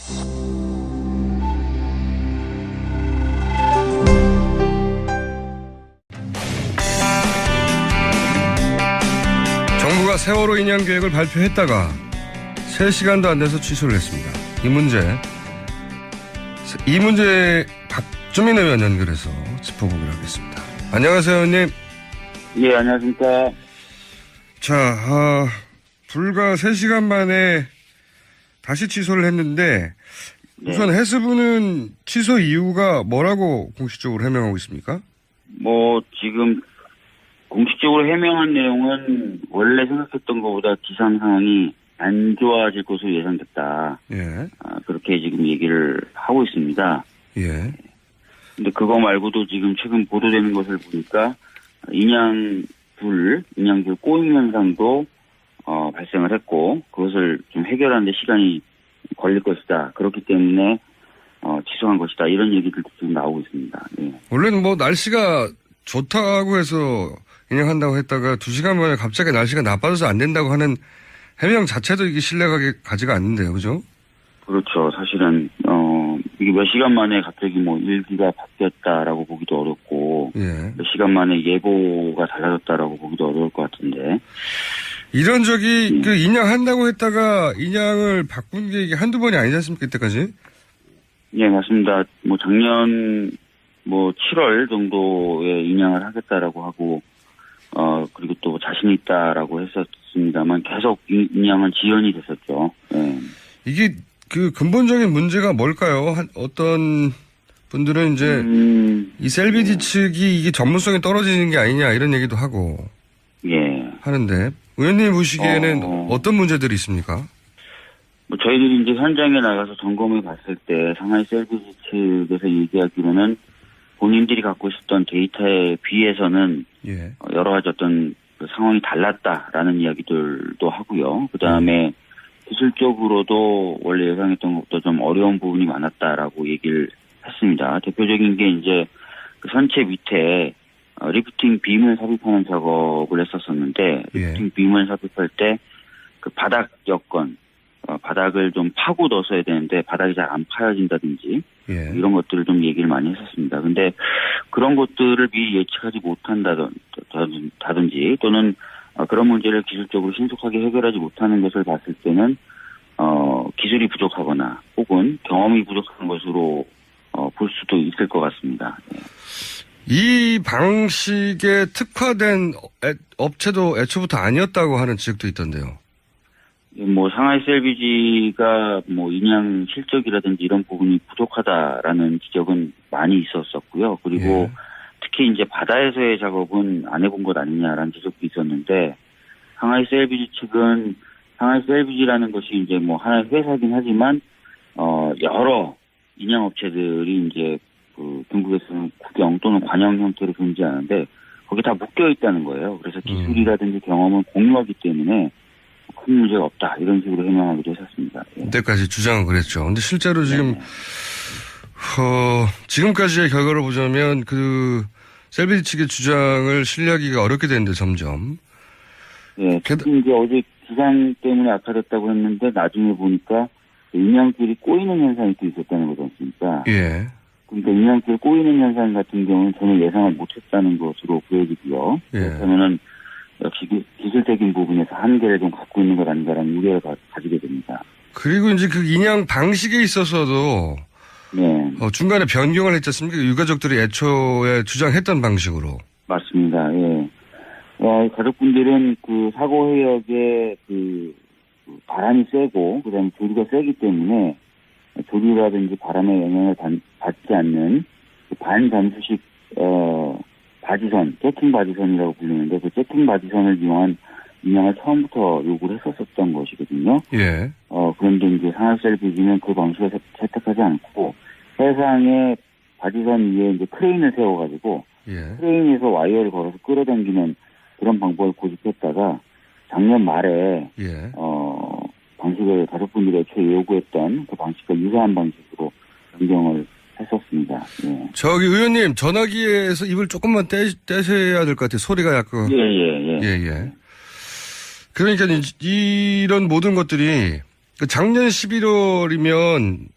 정부가 세월호 인양 계획을 발표했다가 3시간도 안 돼서 취소를 했습니다. 이 문제 박주민 의원 연결해서 짚어보기로 하겠습니다. 안녕하세요, 의원님. 예, 안녕하십니까. 자, 불과 3시간 만에 다시 취소를 했는데 우선 해수부는 취소 이유가 뭐라고 공식적으로 해명하고 있습니까? 지금 공식적으로 해명한 내용은 원래 생각했던 것보다 기상 상황이 안 좋아질 것으로 예상됐다. 예. 그렇게 지금 얘기를 하고 있습니다. 예. 근데 그거 말고도 지금 최근 보도되는 것을 보니까 인양불 꼬임 현상도 발생을 했고 그것을 좀 해결하는 데 시간이 걸릴 것이다. 그렇기 때문에 취소한 것이다. 이런 얘기들도 지금 나오고 있습니다. 예. 원래는 날씨가 좋다고 해서 인양한다고 했다가 2시간 만에 갑자기 날씨가 나빠져서 안 된다고 하는 해명 자체도 이게 신뢰가 가지가 않는데요. 그죠? 그렇죠. 사실은 이게 몇 시간 만에 갑자기 일기가 바뀌었다라고 보기도 어렵고 예. 몇 시간 만에 예보가 달라졌다라고 보기도 어려울 것 같은데 이런 적이 인양한다고 했다가 인양을 바꾼 게 이게 한두 번이 아니지 않습니까? 이때까지? 예, 맞습니다. 작년 7월 정도에 인양을 하겠다라고 하고 그리고 또 자신 있다라고 했었습니다만 계속 인양은 지연이 됐었죠. 예. 이게 근본적인 문제가 뭘까요? 어떤 분들은 이제 이 셀비지 측이 이게 전문성이 떨어지는 게 아니냐 이런 얘기도 하고 예. 하는데 의원님 보시기에는 어떤 문제들이 있습니까? 저희들이 이제 현장에 나가서 점검해 봤을 때 상하이 셀비지 측에서 얘기하기로는 본인들이 갖고 있었던 데이터에 비해서는 예. 여러 가지 어떤 상황이 달랐다라는 이야기들도 하고요. 그 다음에 기술적으로도 원래 예상했던 것보다 좀 어려운 부분이 많았다라고 얘기를 했습니다. 대표적인 게 이제 선체 밑에 리프팅 빔을 삽입하는 작업을 했었었는데 리프팅 빔을 삽입할 때 바닥 여건 바닥을 좀 파고 넣었어야 되는데 바닥이 잘 안 파여진다든지 이런 것들을 좀 얘기를 많이 했었습니다. 근데 그런 것들을 미리 예측하지 못한다든지 또는 그런 문제를 기술적으로 신속하게 해결하지 못하는 것을 봤을 때는 기술이 부족하거나 혹은 경험이 부족한 것으로 볼 수도 있을 것 같습니다. 이 방식에 특화된 업체도 애초부터 아니었다고 하는 지적도 있던데요. 상하이 셀비지가 인양 실적이라든지 이런 부분이 부족하다라는 지적은 많이 있었었고요. 그리고 특히 이제 바다에서의 작업은 안 해본 것 아니냐라는 지적도 있었는데 상하이 셀비지 측은 상하이 셀비지라는 것이 이제 하나의 회사긴 하지만 여러 인양 업체들이 이제 중국에서는 국영 또는 관영 형태로 존재하는데 거기 다 묶여 있다는 거예요. 그래서 기술이라든지 경험은 공유하기 때문에 큰 문제가 없다. 이런 식으로 해명하기도 했었습니다. 그때까지 주장은 그랬죠. 근데 실제로 지금, 지금까지의 결과를 보자면 셀비지 측의 주장을 신뢰하기가 어렵게 되는데 점점. 예. 특히 이제 어제 기상 때문에 악화됐다고 했는데 나중에 보니까 인양길이 꼬이는 현상이 또 있었다는 거지 않습니까? 예. 그러니까 인양길 꼬이는 현상 같은 경우는 전혀 예상을 못했다는 것으로 보여지고요. 그렇다면은 역시 기술적인 부분에서 한계를 좀 갖고 있는 것 아닌가라는 우려를 가지게 됩니다. 그리고 이제 인양 방식에 있어서도 중간에 변경을 했지 않습니까? 유가족들이 애초에 주장했던 방식으로. 맞습니다. 예. 가족분들은 사고 해역에 바람이 세고 그다음에 조류가 세기 때문에 조류라든지 바람의 영향을 받지 않는 반잠수식 바지선, 재팅 바지선이라고 불리는데 그 재팅 바지선을 이용한 인양을 처음부터 요구를 했었던 것이거든요. 예. 그런데 이제 상하이 셀비지는 그 방식을 채택하지 않고 해상에 바지선 위에 이제 크레인을 세워가지고 크레인에서 와이어를 걸어서 끌어당기는 그런 방법을 고집했다가 작년 말에 방식을 가족분들이 애초에 요구했던 그 방식과 유사한 방식으로 변경을 했었습니다. 예. 의원님, 전화기에서 입을 조금만 떼셔야 될 것 같아요. 소리가 약간. 예. 그러니까 이런 모든 것들이 작년 11월이면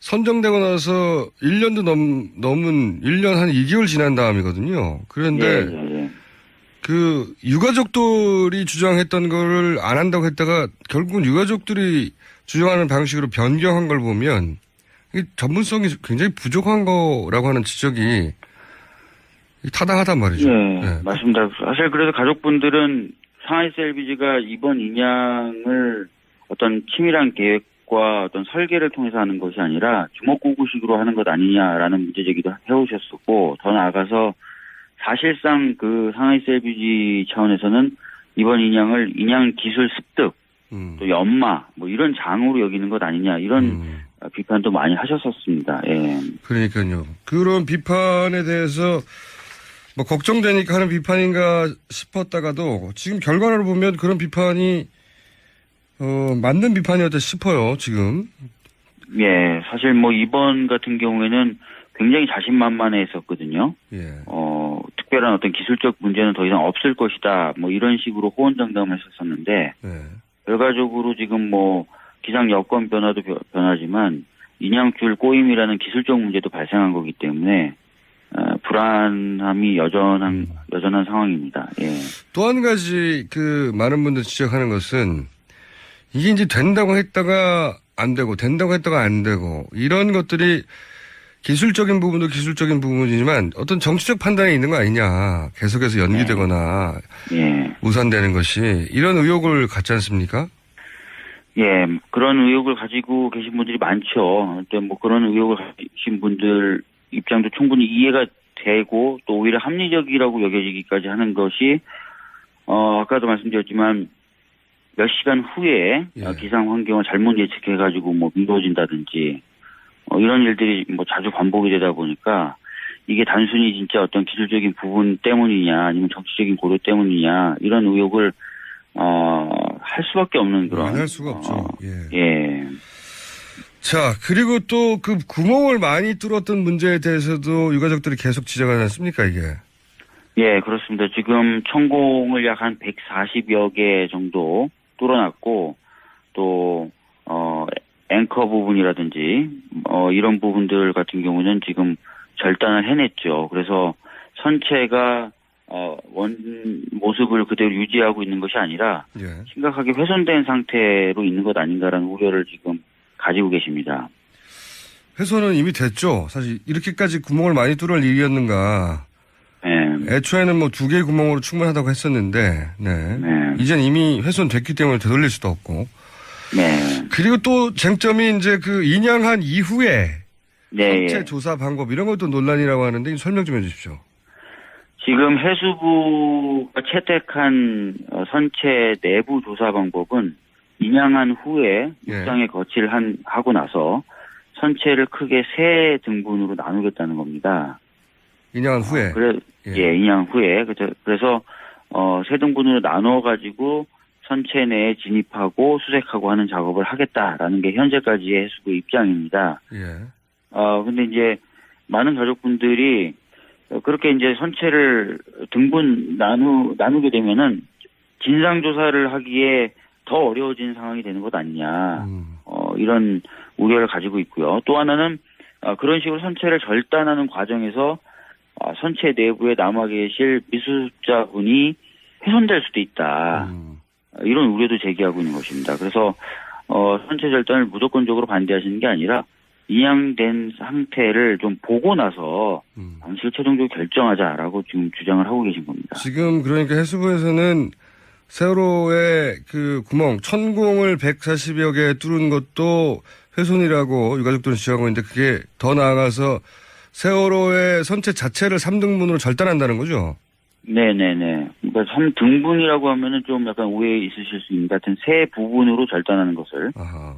선정되고 나서 1년도 넘은 1년 한 2개월 지난 다음이거든요. 그런데 그 유가족들이 주장했던 거를 안 한다고 했다가 결국은 유가족들이 주장하는 방식으로 변경한 걸 보면 이 전문성이 굉장히 부족한 거라고 하는 지적이 타당하단 말이죠. 네, 맞습니다. 사실 그래서 가족분들은 상하이스 LBG가 이번 인양을 어떤 치밀한 계획과 어떤 설계를 통해서 하는 것이 아니라 주먹구구식으로 하는 것 아니냐라는 문제 제기도 해오셨었고, 더 나아가서 사실상 그 상하이스 LBG 차원에서는 이번 인양을 인양 기술 습득, 또 연마 뭐 이런 장으로 여기는 것 아니냐 이런 비판도 많이 하셨었습니다. 예. 그러니까요. 그런 비판에 대해서 뭐 걱정되니까 하는 비판인가 싶었다가도 지금 결과를 보면 그런 비판이 맞는 비판이었다 싶어요. 지금. 예, 사실 뭐 이번 같은 경우에는 굉장히 자신만만해했었거든요. 예. 특별한 어떤 기술적 문제는 더 이상 없을 것이다. 뭐 이런 식으로 호언장담을 했었었는데 예. 결과적으로 지금 뭐 기상 여건 변화도 변하지만 인양줄 꼬임이라는 기술적 문제도 발생한 거기 때문에 불안함이 여전한 상황입니다. 예. 또 한 가지 그 많은 분들 지적하는 것은 이게 이제 된다고 했다가 안 되고 된다고 했다가 안 되고 이런 것들이 기술적인 부분도 기술적인 부분이지만 어떤 정치적 판단이 있는 거 아니냐. 계속해서 연기되거나 무산되는 것이 이런 의혹을 갖지 않습니까? 예, 그런 의혹을 가지고 계신 분들이 많죠. 또 뭐 그런 의혹을 가지신 분들 입장도 충분히 이해가 되고 또 오히려 합리적이라고 여겨지기까지 하는 것이 아까도 말씀드렸지만 몇 시간 후에 기상 환경을 잘못 예측해가지고 뭐 미뤄진다든지 이런 일들이 뭐 자주 반복이 되다 보니까 이게 단순히 진짜 어떤 기술적인 부분 때문이냐 아니면 정치적인 고려 때문이냐 이런 의혹을 할 수밖에 없는 그런. 할 수가 없죠. 예. 자, 그리고 또 그 구멍을 많이 뚫었던 문제에 대해서도 유가족들이 계속 지적하지 않습니까, 이게? 예, 그렇습니다. 지금 천공을 약 한 140여 개 정도 뚫어놨고, 또, 앵커 부분이라든지, 이런 부분들 같은 경우는 지금 절단을 해냈죠. 그래서 선체가, 원 모습을 그대로 유지하고 있는 것이 아니라, 심각하게 훼손된 상태로 있는 것 아닌가라는 우려를 지금 가지고 계십니다. 훼손은 이미 됐죠. 사실 이렇게까지 구멍을 많이 뚫을 일이었는가. 네. 애초에는 뭐 2개의 구멍으로 충분하다고 했었는데, 이젠 이미 훼손됐기 때문에 되돌릴 수도 없고. 그리고 또 쟁점이 이제 그 인양한 이후에 선체 조사 방법 이런 것도 논란이라고 하는데 설명 좀 해주십시오. 지금 해수부가 채택한 선체 내부 조사 방법은 인양한 후에 육상에 거치를 하고 나서 선체를 크게 세 등분으로 나누겠다는 겁니다. 인양한 후에? 인양 후에. 그래서, 세 등분으로 나눠가지고 선체 내에 진입하고 수색하고 하는 작업을 하겠다라는 게 현재까지의 해수부 입장입니다. 근데 이제 많은 가족분들이 그렇게 이제 선체를 등분 나누게 되면은 진상조사를 하기에 더 어려워진 상황이 되는 것 아니냐. 이런 우려를 가지고 있고요. 또 하나는 그런 식으로 선체를 절단하는 과정에서 선체 내부에 남아 계실 미수습자분이 훼손될 수도 있다. 이런 우려도 제기하고 있는 것입니다. 그래서 선체 절단을 무조건적으로 반대하시는 게 아니라 인양된 상태를 좀 보고 나서 방식을 최종적으로 결정하자라고 지금 주장을 하고 계신 겁니다. 지금 그러니까 해수부에서는 세월호의 그 구멍, 천공을 140여 개 뚫은 것도 훼손이라고 유가족들은 지적하고 있는데 그게 더 나아가서 세월호의 선체 자체를 3등분으로 절단한다는 거죠? 네네네. 그러니까 3등분이라고 하면은 좀 약간 오해 있으실 수 있는 것 같은 세 부분으로 절단하는 것을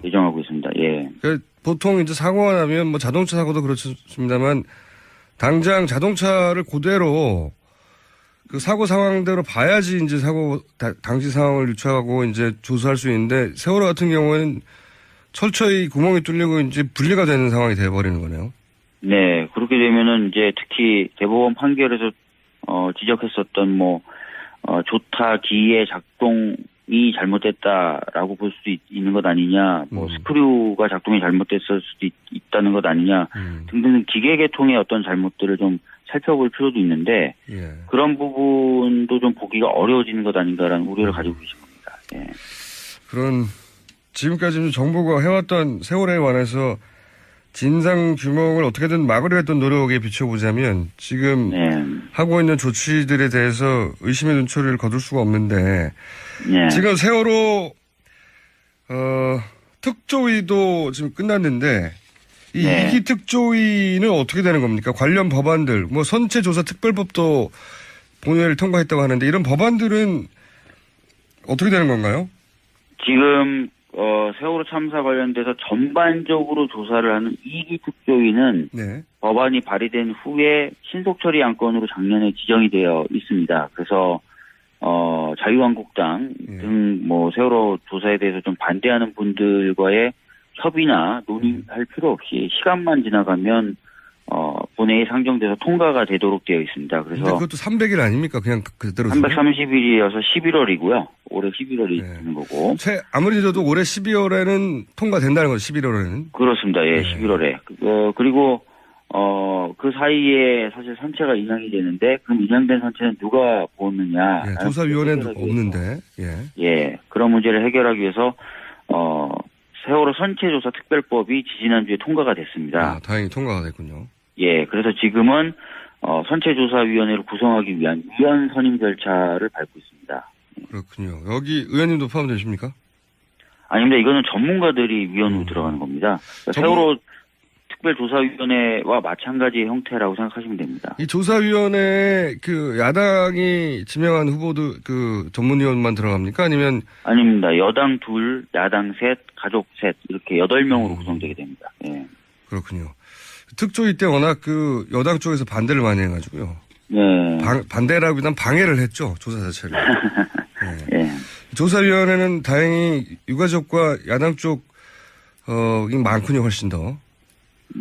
예정하고 있습니다. 예. 그러니까 보통 이제 사고가 나면 뭐 자동차 사고도 그렇습니다만 당장 자동차를 그대로 그 사고 상황대로 봐야지 이제 당시 상황을 유추하고 이제 조사할 수 있는데 세월호 같은 경우에는 철저히 구멍이 뚫리고 이제 분리가 되는 상황이 돼버리는 거네요. 네, 그렇게 되면은 이제 특히 대법원 판결에서 지적했었던 조타 기의 작동 잘못됐다라고 볼 수도 있는 것 아니냐, 뭐 스크류가 작동이 잘못됐을 수도 있다는 것 아니냐 등등 기계 계통의 어떤 잘못들을 좀 살펴볼 필요도 있는데 예. 그런 부분도 좀 보기가 어려워지는 것 아닌가라는 우려를 가지고 계신 겁니다. 예. 그런 지금까지 정부가 해왔던 세월에 관해서 진상 규명을 어떻게든 막으려 했던 노력에 비춰보자면 지금 네. 하고 있는 조치들에 대해서 의심의 눈초리를 거둘 수가 없는데 네. 지금 세월호 특조위도 지금 끝났는데 이 네. 2기 특조위는 어떻게 되는 겁니까? 관련 법안들 뭐 선체조사 특별법도 본회의를 통과했다고 하는데 이런 법안들은 어떻게 되는 건가요? 지금 세월호 참사 관련돼서 전반적으로 조사를 하는 2기 특조위는 네. 법안이 발의된 후에 신속 처리 안건으로 작년에 지정이 되어 있습니다. 그래서 자유한국당 등 뭐 세월호 조사에 대해서 좀 반대하는 분들과의 협의나 논의할 필요 없이 시간만 지나가면 본회의 상정돼서 통과가 되도록 되어 있습니다. 그래서 근데 그것도 300일 아닙니까? 그냥 그대로 330일이어서 11월이고요. 올해 11월이 네. 되는 거고. 아무리 늦어도 올해 12월에는 통과된다는 거죠. 11월에는. 그렇습니다. 예, 네. 11월에. 그리고 그 사이에 사실 선체가 인양이 되는데 그럼 인양된 선체는 누가 보느냐? 예, 조사위원회는 없는데. 예. 예, 그런 문제를 해결하기 위해서 세월호 선체조사 특별법이 지지난주에 통과가 됐습니다. 아, 다행히 통과가 됐군요. 예, 그래서 지금은 선체조사위원회를 구성하기 위한 위원 선임 절차를 밟고 있습니다. 그렇군요. 여기 의원님도 포함되십니까? 아닙니다. 이거는 전문가들이 위원으로 들어가는 겁니다. 세월호 특별조사위원회와 마찬가지의 형태라고 생각하시면 됩니다. 이 조사위원회 그 야당이 지명한 후보도 그 전문위원만 들어갑니까? 아니면 아닙니다. 여당 둘, 야당 셋, 가족 셋 이렇게 8명으로 구성되게 됩니다. 예. 그렇군요. 특조위 때 워낙 그 여당 쪽에서 반대를 많이 해가지고요. 네. 반대라기보단 방해를 했죠. 조사 자체를. 네. 예. 조사위원회는 다행히 유가족과 야당 쪽 많군요. 훨씬 더.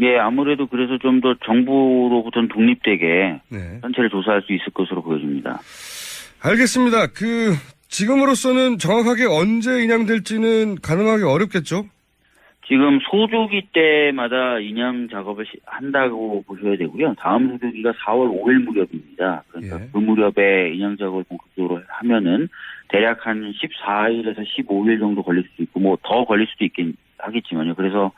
예, 아무래도 그래서 좀 더 정부로부터는 독립되게 네. 선체를 조사할 수 있을 것으로 보여집니다. 알겠습니다. 지금으로서는 정확하게 언제 인양될지는 가능하기 어렵겠죠? 지금 소조기 때마다 인양 작업을 한다고 보셔야 되고요. 다음 소조기가 4월 5일 무렵입니다. 그러니까 예. 그 무렵에 인양 작업을 본격적으로 하면은 대략 한 14일에서 15일 정도 걸릴 수도 있고 뭐 더 걸릴 수도 있긴 하겠지만요. 그래서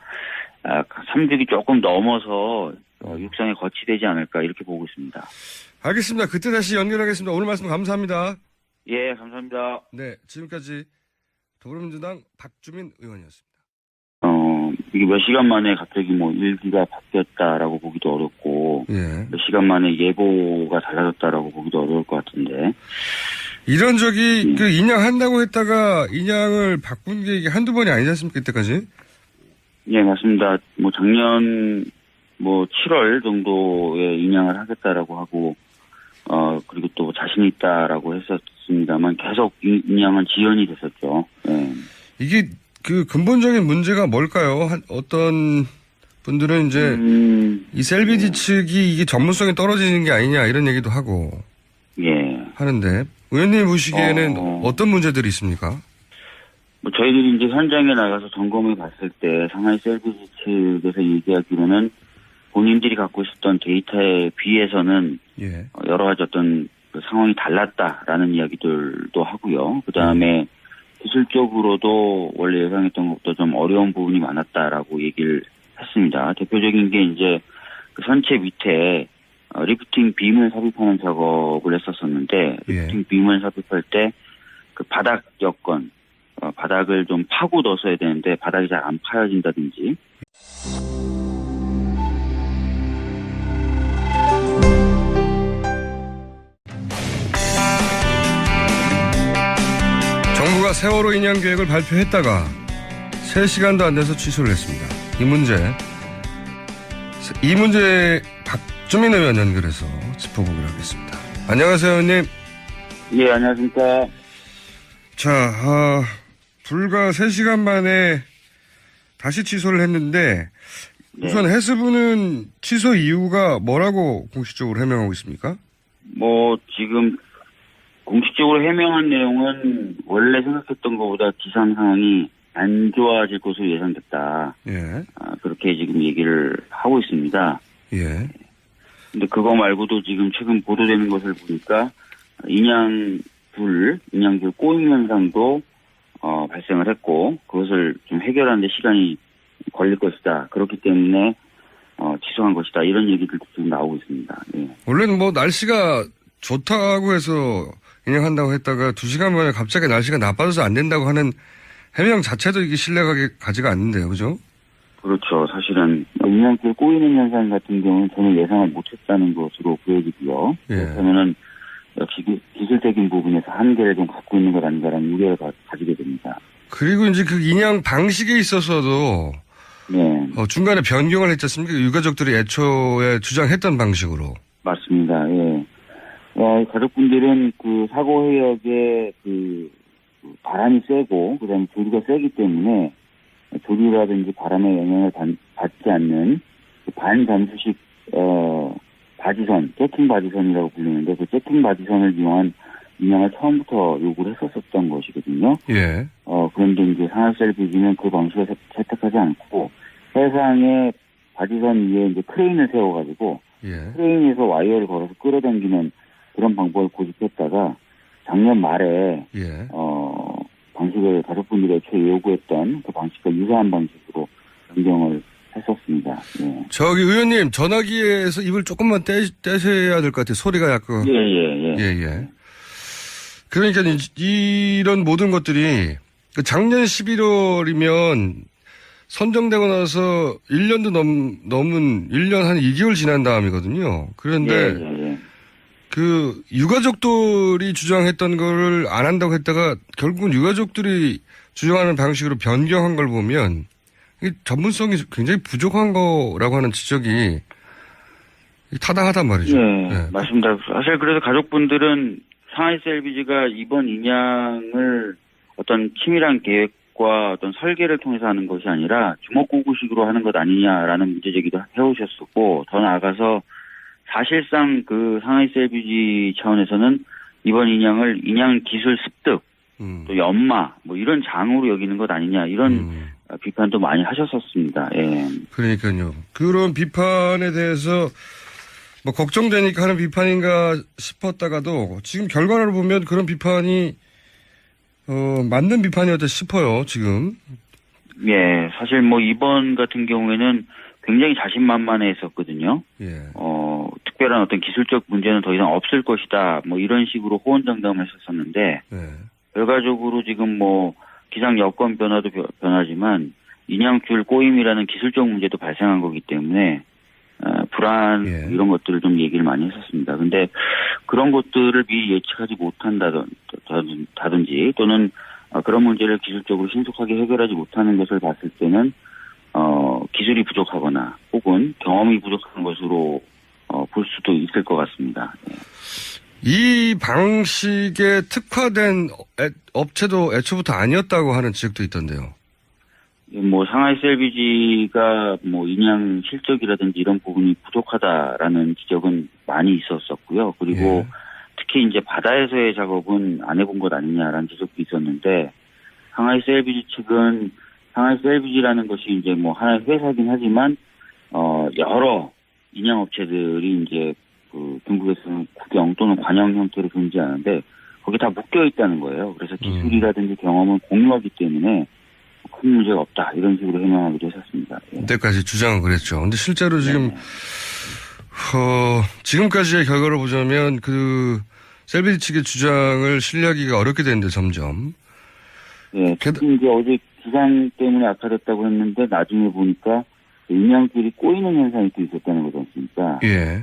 3주기 조금 넘어서 육상에 거치되지 않을까 이렇게 보고 있습니다. 알겠습니다. 그때 다시 연결하겠습니다. 오늘 말씀 감사합니다. 예, 감사합니다. 네, 지금까지 더불어민주당 박주민 의원이었습니다. 이게 몇 시간 만에 갑자기 뭐 일기가 바뀌었다라고 보기도 어렵고 예. 몇 시간 만에 예보가 달라졌다라고 보기도 어려울 것 같은데. 이런 적이 인양한다고 했다가 인양을 바꾼 게 이게 한두 번이 아니지 않습니까? 그때까지? 예, 맞습니다. 뭐 작년 7월 정도에 인양을 하겠다라고 하고 그리고 또 자신 있다라고 했었습니다만 계속 인양은 지연이 됐었죠. 예. 이게 근본적인 문제가 뭘까요? 어떤 분들은 이제 이 셀비지 측이 이게 전문성이 떨어지는 게 아니냐 이런 얘기도 하고 예. 하는데 의원님이 보시기에는 어떤 문제들이 있습니까? 저희들이 이제 현장에 나가서 점검해 봤을 때 상하이 셀비지 측에서 얘기하기로는 본인들이 갖고 있었던 데이터에 비해서는 예. 여러 가지 어떤 상황이 달랐다라는 이야기들도 하고요. 그 다음에 기술적으로도 원래 예상했던 것보다 좀 어려운 부분이 많았다라고 얘기를 했습니다. 대표적인 게 이제 그 선체 밑에 리프팅 빔을 삽입하는 작업을 했었었는데 리프팅 빔을 삽입할 때 그 바닥 여건 바닥을 좀 파고 넣었어야 되는데 바닥이 잘 안 파여진다든지. 정부가 세월호 인양 계획을 발표했다가 3시간도 안 돼서 취소를 했습니다. 이 문제 박주민 의원 연결해서 짚어보기로 하겠습니다. 안녕하세요, 의원님. 예, 안녕하십니까. 자, 불과 3시간 만에 다시 취소를 했는데 우선 해수부는 취소 이유가 뭐라고 공식적으로 해명하고 있습니까? 지금 공식적으로 해명한 내용은 원래 생각했던 것보다 기상 상황이 안 좋아질 것으로 예상됐다. 예. 그렇게 지금 얘기를 하고 있습니다. 예. 근데 그거 말고도 지금 최근 보도되는 것을 보니까 인양불 꼬임 현상도 발생을 했고 그것을 좀 해결하는 데 시간이 걸릴 것이다. 그렇기 때문에 취소한 것이다. 이런 얘기들도 지금 나오고 있습니다. 예. 원래는 뭐 날씨가 좋다고 해서 인양한다고 했다가 2시간 만에 갑자기 날씨가 나빠져서 안 된다고 하는 해명 자체도 이게 신뢰가 가지가 않는데요. 그죠? 그렇죠. 사실은 인양불 꼬이는 현상 같은 경우는 저는 예상을 못했다는 것으로 보여지고요. 예. 그렇다면 역시 기술적인 부분에서 한계를 좀 갖고 있는 것 아닌가라는 우려를 가지게 됩니다. 그리고 이제 그 인양 방식에 있어서도 네. 중간에 변경을 했지 않습니까? 유가족들이 애초에 주장했던 방식으로. 맞습니다. 예. 가족분들은 그 사고 해역에 바람이 세고 그다음에 조류가 세기 때문에 조류라든지 바람의 영향을 받지 않는 반잠수식 바지선, 재팅 바지선이라고 불리는데 그 재팅 바지선을 이용한 인양을 처음부터 요구를 했었던 것이거든요. 예. 그런데 이제 상하이셀비지는 그 방식을 채택하지 않고 해상에 바지선 위에 이제 크레인을 세워가지고 예. 크레인에서 와이어를 걸어서 끌어당기는 그런 방법을 고집했다가 작년 말에 예. 방식을 가족분들이 애초에 요구했던 그 방식과 유사한 방식으로 변경을 했었습니다. 예. 저기 의원님 전화기에서 입을 조금만 떼셔야 될 것 같아요. 소리가 약간. 예. 그러니까 이런 모든 것들이 작년 11월이면 선정되고 나서 1년도 넘은 1년 한 2개월 지난 다음이거든요. 그런데 그 유가족들이 주장했던 거를 안 한다고 했다가 결국은 유가족들이 주장하는 방식으로 변경한 걸 보면 이 전문성이 굉장히 부족한 거라고 하는 지적이 타당하단 말이죠. 네, 맞습니다. 사실 그래서 가족분들은 상하이셀비지가 이번 인양을 어떤 치밀한 계획과 어떤 설계를 통해서 하는 것이 아니라 주먹구구식으로 하는 것 아니냐라는 문제제기도 해오셨었고 더 나아가서 사실상 그 상하이셀비지 차원에서는 이번 인양을 인양 기술 습득 또 연마 뭐 이런 장으로 여기는 것 아니냐 이런 비판도 많이 하셨었습니다. 예. 그러니까요. 그런 비판에 대해서 뭐 걱정되니까 하는 비판인가 싶었다가도 지금 결과를 보면 그런 비판이 맞는 비판이었다 싶어요. 지금. 예. 사실 뭐 이번 같은 경우에는 굉장히 자신만만해했었거든요. 예. 특별한 어떤 기술적 문제는 더 이상 없을 것이다. 뭐 이런 식으로 호언장담을 했었었는데 결과적으로 지금 뭐 기상 여건 변화도 변하지만 인양줄 꼬임이라는 기술적 문제도 발생한 거기 때문에 불안 이런 것들을 좀 얘기를 많이 했었습니다. 근데 그런 것들을 미리 예측하지 못한다든지 또는 그런 문제를 기술적으로 신속하게 해결하지 못하는 것을 봤을 때는 기술이 부족하거나 혹은 경험이 부족한 것으로 볼 수도 있을 것 같습니다. 네. 이 방식에 특화된 업체도 애초부터 아니었다고 하는 지적도 있던데요. 뭐 상하이셀비지가 뭐 인양 실적이라든지 이런 부분이 부족하다라는 지적은 많이 있었었고요. 그리고 특히 이제 바다에서의 작업은 안 해본 것 아니냐라는 지적도 있었는데 상하이셀비지 측은 상하이셀비지라는 것이 이제 뭐 하나의 회사긴 하지만 여러 인양 업체들이 이제 그 중국에서는 국영 또는 관영 형태로 존재하는데 거기 다 묶여 있다는 거예요. 그래서 기술이라든지 경험은 공유하기 때문에 큰 문제가 없다 이런 식으로 해명하기도 했었습니다. 예. 그때까지 주장은 그랬죠. 근데 실제로 지금 지금까지의 결과를 보자면 그 셀비지 측의 주장을 신뢰하기가 어렵게 되는데 점점. 예, 특히 이제 어제 기상 때문에 악화됐다고 했는데 나중에 보니까 인양줄이 꼬이는 현상이 또 있었다는 거지 않습니까? 예.